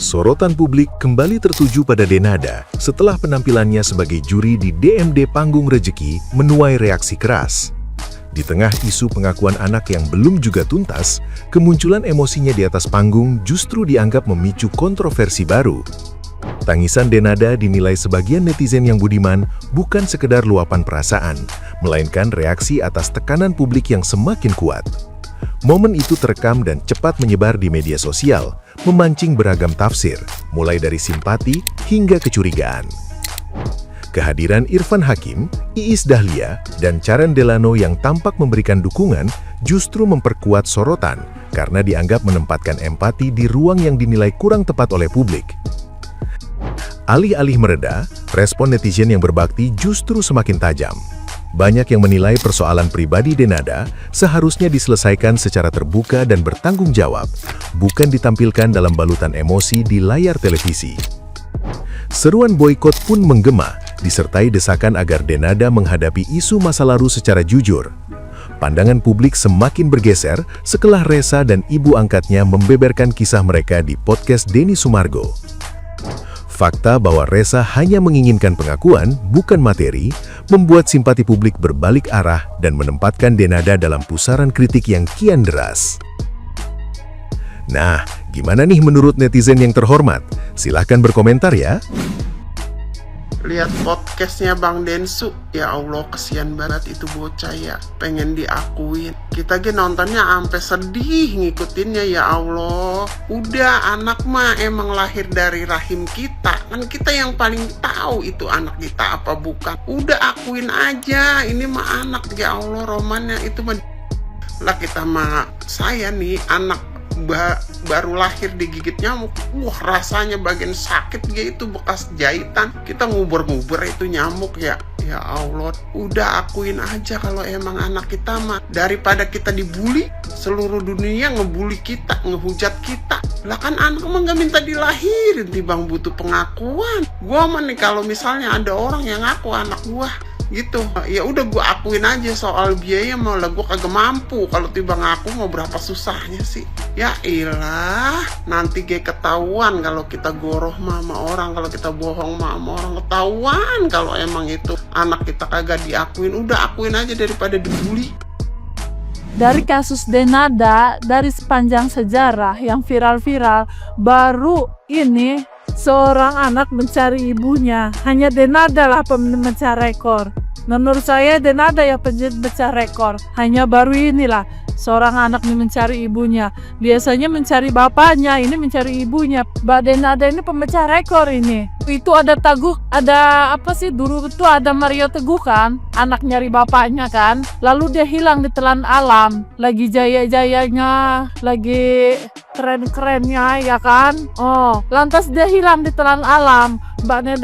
Sorotan publik kembali tertuju pada Denada setelah penampilannya sebagai juri di DMD Panggung Rejeki menuai reaksi keras. Di tengah isu pengakuan anak yang belum juga tuntas, kemunculan emosinya di atas panggung justru dianggap memicu kontroversi baru. Tangisan Denada dinilai sebagian netizen yang budiman bukan sekedar luapan perasaan, melainkan reaksi atas tekanan publik yang semakin kuat. Momen itu terekam dan cepat menyebar di media sosial, memancing beragam tafsir, mulai dari simpati hingga kecurigaan. Kehadiran Irfan Hakim, Iis Dahlia, dan Karen Delano yang tampak memberikan dukungan justru memperkuat sorotan karena dianggap menempatkan empati di ruang yang dinilai kurang tepat oleh publik. Alih-alih mereda, respon netizen yang berbakti justru semakin tajam. Banyak yang menilai persoalan pribadi Denada seharusnya diselesaikan secara terbuka dan bertanggung jawab, bukan ditampilkan dalam balutan emosi di layar televisi. Seruan boikot pun menggema, disertai desakan agar Denada menghadapi isu masa lalu secara jujur. Pandangan publik semakin bergeser setelah Resa dan ibu angkatnya membeberkan kisah mereka di podcast Denny Sumargo. Fakta bahwa Resa hanya menginginkan pengakuan, bukan materi, membuat simpati publik berbalik arah dan menempatkan Denada dalam pusaran kritik yang kian deras. Nah, gimana nih menurut netizen yang terhormat? Silahkan berkomentar ya. Lihat podcastnya Bang Densu, ya Allah kesian banget itu bocah ya, pengen diakuin. Kita nontonnya ampe sedih ngikutinnya, ya Allah. Udah, anak mah emang lahir dari rahim kita, kan kita yang paling tahu itu anak kita apa bukan. Udah akuin aja, ini mah anak, ya Allah. Romannya itu mah lah, kita mah saya nih anak baru lahir digigit nyamuk, wah rasanya bagian sakit gitu, bekas jahitan, kita ngubur-ngubur itu nyamuk ya. Ya Allah, udah akuin aja kalau emang anak kita mah, daripada kita dibully, seluruh dunia ngebully kita, ngehujat kita. Lah kan anak mah gak minta dilahirin, timbang butuh pengakuan. Gua mah nih kalau misalnya ada orang yang ngaku anak gua gitu, ya udah gue akuin aja. Soal biaya malah gue kagak mampu, kalau tiba ngaku mau berapa susahnya sih. Ya ilah, nanti ketahuan kalau kita goroh sama orang, kalau kita bohong sama orang ketahuan. Kalau emang itu anak kita kagak diakuin, udah akuin aja daripada dibully. Dari kasus Denada, dari sepanjang sejarah yang viral-viral, baru ini seorang anak mencari ibunya. Hanya Denada lah pemecah rekor. Menurut saya Denada ya pemecah rekor. Hanya baru inilah seorang anak mencari ibunya. Biasanya mencari bapaknya, ini mencari ibunya. Mbak Denada ini pemecah rekor ini. Itu ada Teguh, ada apa sih dulu itu ada Mario Teguh kan, anak nyari bapaknya kan. Lalu dia hilang di telan alam. Lagi jaya-jayanya, lagi keren-kerennya ya kan. Oh, lantas dia hilang di telan alam. Mbak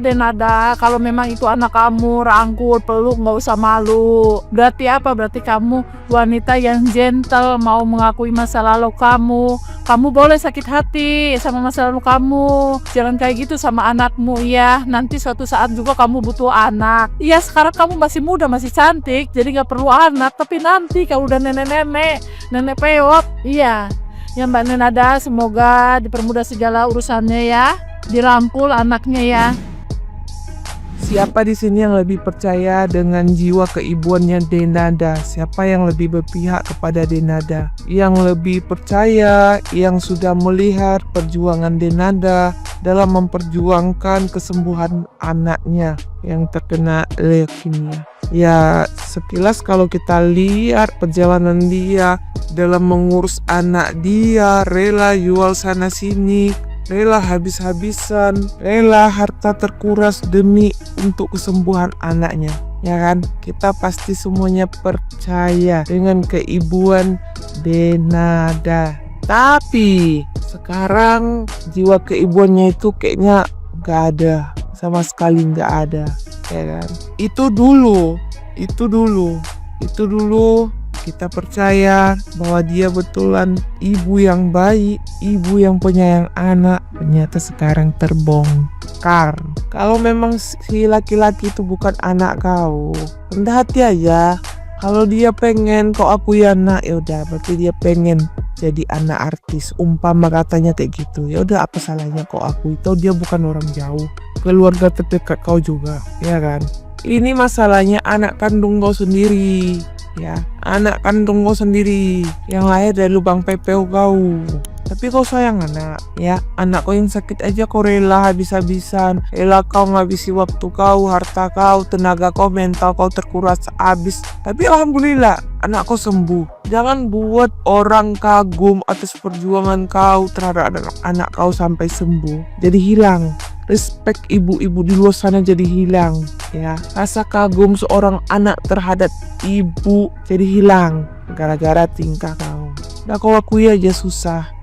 Denada, kalau memang itu anak kamu, rangkul, peluk, nggak usah malu. Berarti apa? Berarti kamu wanita yang gentle, mau mengakui masa lalu kamu. Kamu boleh sakit hati sama masa lalu kamu. Jangan kayak gitu sama anakmu ya. Nanti suatu saat juga kamu butuh anak. Iya, sekarang kamu masih muda, masih cantik, jadi nggak perlu anak. Tapi nanti kalau udah nenek peot, iya. Ya Mbak Denada, semoga dipermudah segala urusannya ya. Dirangkul anaknya ya. Siapa di sini yang lebih percaya dengan jiwa keibuannya Denada? Siapa yang lebih berpihak kepada Denada? Yang lebih percaya, yang sudah melihat perjuangan Denada dalam memperjuangkan kesembuhan anaknya yang terkena leukemia. Ya, sekilas kalau kita lihat perjalanan dia dalam mengurus anak dia, rela jual sana sini, rela habis-habisan, rela harta terkuras demi untuk kesembuhan anaknya. Ya kan? Kita pasti semuanya percaya dengan keibuan Denada. Tapi sekarang jiwa keibuannya itu kayaknya gak ada, sama sekali gak ada, ya kan? Itu dulu kita percaya bahwa dia betulan ibu yang baik, ibu yang penyayang anak. Ternyata sekarang terbongkar. Kalau memang si laki-laki itu bukan anak kau, rendah hati aja. Kalau dia pengen kau akui anak, ya udah berarti dia pengen jadi anak artis, umpama katanya kayak gitu. Ya udah, apa salahnya kau akui? Toh dia bukan orang jauh, keluarga terdekat kau juga, ya kan? Ini masalahnya anak kandung kau sendiri, ya, anak kandung kau sendiri yang lahir dari lubang pepeu kau. Tapi kau sayang anak, ya, anak kau yang sakit aja kau rela habis-habisan, rela kau ngabisi waktu kau, harta kau, tenaga kau, mental kau terkuras habis. Tapi alhamdulillah anak kau sembuh. Jangan buat orang kagum atas perjuangan kau terhadap anak kau sampai sembuh. Jadi hilang. Respect ibu-ibu di luar sana jadi hilang, ya. Rasa kagum seorang anak terhadap ibu jadi hilang gara-gara tingkah kau. Nah, kau akui aja susah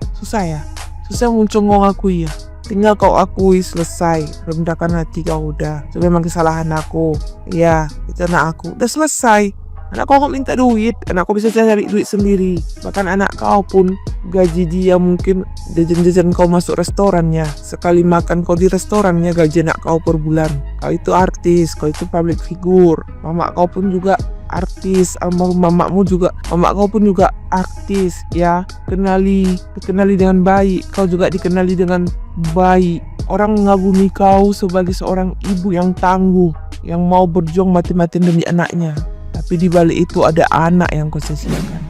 ya. Susah muncul kau akui ya. Tinggal kau akui, selesai. Rendahkan hati kau udah. Itu memang kesalahan aku. Ya, itu anak aku. Udah selesai. Anak kau minta duit, anak kau bisa cari duit sendiri. Bahkan anak kau pun gaji dia mungkin jajan-jajan kau masuk restorannya. Sekali makan kau di restorannya gaji anak kau per bulan. Kau itu artis, kau itu public figure. Mama kau pun juga artis, mamamu juga, mama kau pun juga artis, ya. Dikenali dengan baik, kau juga dikenali dengan baik. Orang mengagumi kau sebagai seorang ibu yang tangguh, yang mau berjuang mati-matian demi anaknya. Tapi di balik itu ada anak yang kau sia-siakan.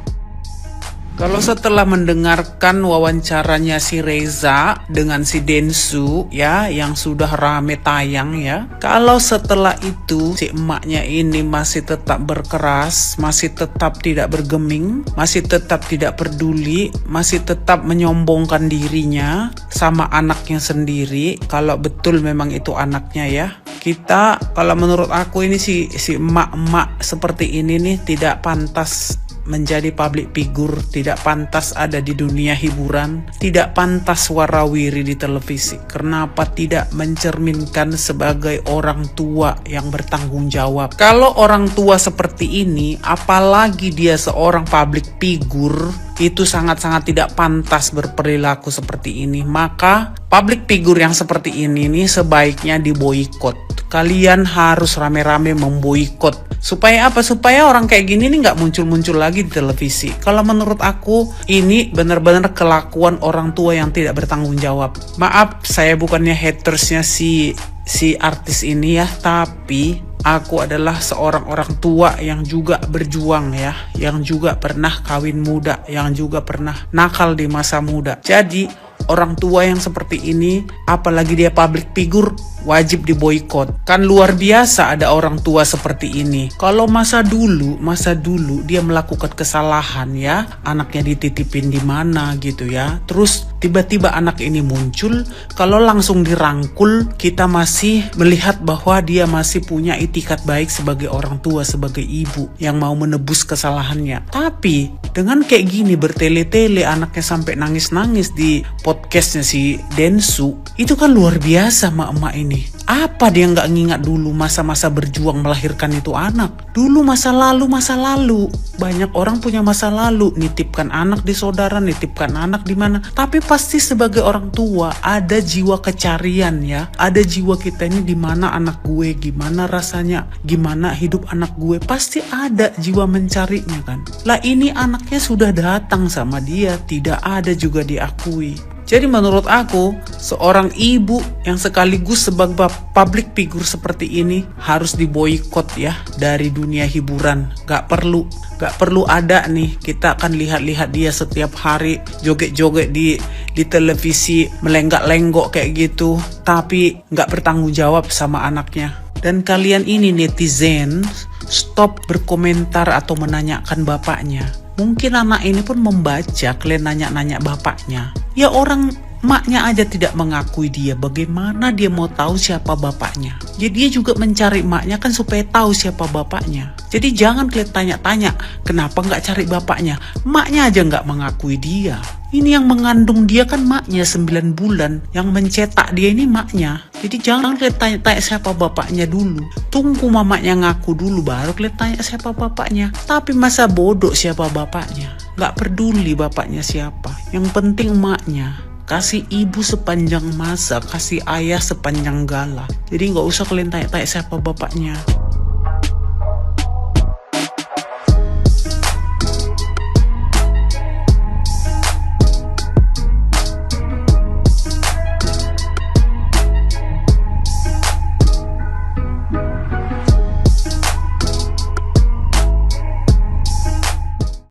Kalau setelah mendengarkan wawancaranya si Reza dengan si Densu ya, yang sudah rame tayang ya, kalau setelah itu si emaknya ini masih tetap berkeras, masih tetap tidak bergeming, masih tetap tidak peduli, masih tetap menyombongkan dirinya sama anaknya sendiri, kalau betul memang itu anaknya ya, kita, kalau menurut aku ini si emak-emak seperti ini nih tidak pantas menjadi public figure, tidak pantas ada di dunia hiburan, tidak pantas warawiri di televisi. Kenapa tidak mencerminkan sebagai orang tua yang bertanggung jawab? Kalau orang tua seperti ini, apalagi dia seorang public figure, itu sangat-sangat tidak pantas berperilaku seperti ini. Maka public figure yang seperti ini nih sebaiknya diboikot. Kalian harus rame-rame memboikot. Supaya apa? Supaya orang kayak gini nih nggak muncul-muncul lagi di televisi. Kalau menurut aku ini benar-benar kelakuan orang tua yang tidak bertanggung jawab. Maaf, saya bukannya hatersnya si artis ini ya, tapi aku adalah seorang orang tua yang juga berjuang ya, yang juga pernah kawin muda, yang juga pernah nakal di masa muda. Jadi orang tua yang seperti ini, apalagi dia public figure, wajib diboikot. Kan luar biasa ada orang tua seperti ini. Kalau masa dulu dia melakukan kesalahan ya, anaknya dititipin di mana gitu ya. Terus tiba-tiba anak ini muncul, kalau langsung dirangkul, kita masih melihat bahwa dia masih punya itikat baik sebagai orang tua, sebagai ibu yang mau menebus kesalahannya. Tapi dengan kayak gini bertele-tele anaknya sampai nangis-nangis di podcastnya si Densu, itu kan luar biasa emak-emak ini. Apa dia nggak ngingat dulu masa-masa berjuang melahirkan itu anak? Dulu masa lalu. Banyak orang punya masa lalu, nitipkan anak di saudara, nitipkan anak di mana. Tapi pasti sebagai orang tua ada jiwa kecarian ya. Ada jiwa kita ini di mana anak gue, gimana rasanya, gimana hidup anak gue. Pasti ada jiwa mencarinya kan. Lah ini anaknya sudah datang sama dia, tidak ada juga diakui. Jadi menurut aku, seorang ibu yang sekaligus sebagai public figure seperti ini harus diboikot ya dari dunia hiburan. Gak perlu ada nih, kita akan lihat dia setiap hari joget-joget di televisi, melenggak-lenggok kayak gitu, tapi gak bertanggung jawab sama anaknya. Dan kalian ini netizen, stop berkomentar atau menanyakan bapaknya. Mungkin anak ini pun membaca kalian nanya-nanya bapaknya. Ya orang maknya aja tidak mengakui dia. Bagaimana dia mau tahu siapa bapaknya? Jadi dia juga mencari maknya kan supaya tahu siapa bapaknya. Jadi jangan kalian tanya-tanya kenapa nggak cari bapaknya. Maknya aja nggak mengakui dia. Ini yang mengandung dia kan maknya 9 bulan. Yang mencetak dia ini maknya. Jadi jangan kalian tanya-tanya siapa bapaknya dulu. Tunggu mamanya ngaku dulu baru kalian tanya siapa bapaknya. Tapi masa bodoh siapa bapaknya. Gak peduli bapaknya siapa. Yang penting maknya. Kasih ibu sepanjang masa. Kasih ayah sepanjang gala. Jadi gak usah kalian tanya-tanya siapa bapaknya.